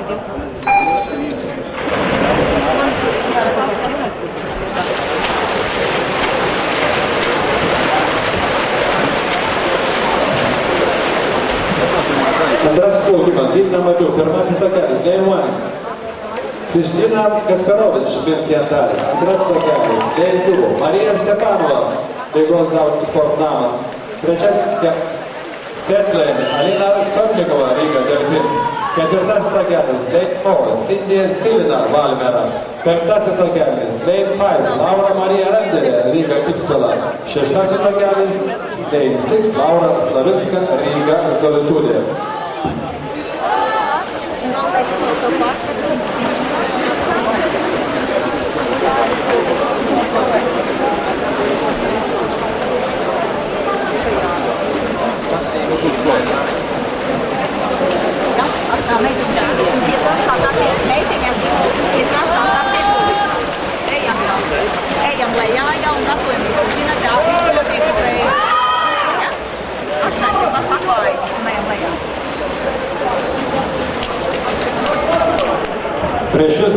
Antras plaukimas, vykdama mažiau, pirmasis takelis, Game 1. Kristina Kasperovič, Šubinskė Antalija. Antras takelis, Game 2. Marija Stepanova, Veiklos Daugų sportnamą. Trečiasis Tetlin, Alina Sotnikova, Ryga Delfin. Ketvirtasis takelis, Game 4. Sindija Silina, Valmera. Penktasis takelis, Game 5. Laura Marija Randelė, Ryga Kipsala. Šeštasis takelis, Game 6. Laura Slavicka, Ryga Solitudė. Prieš šius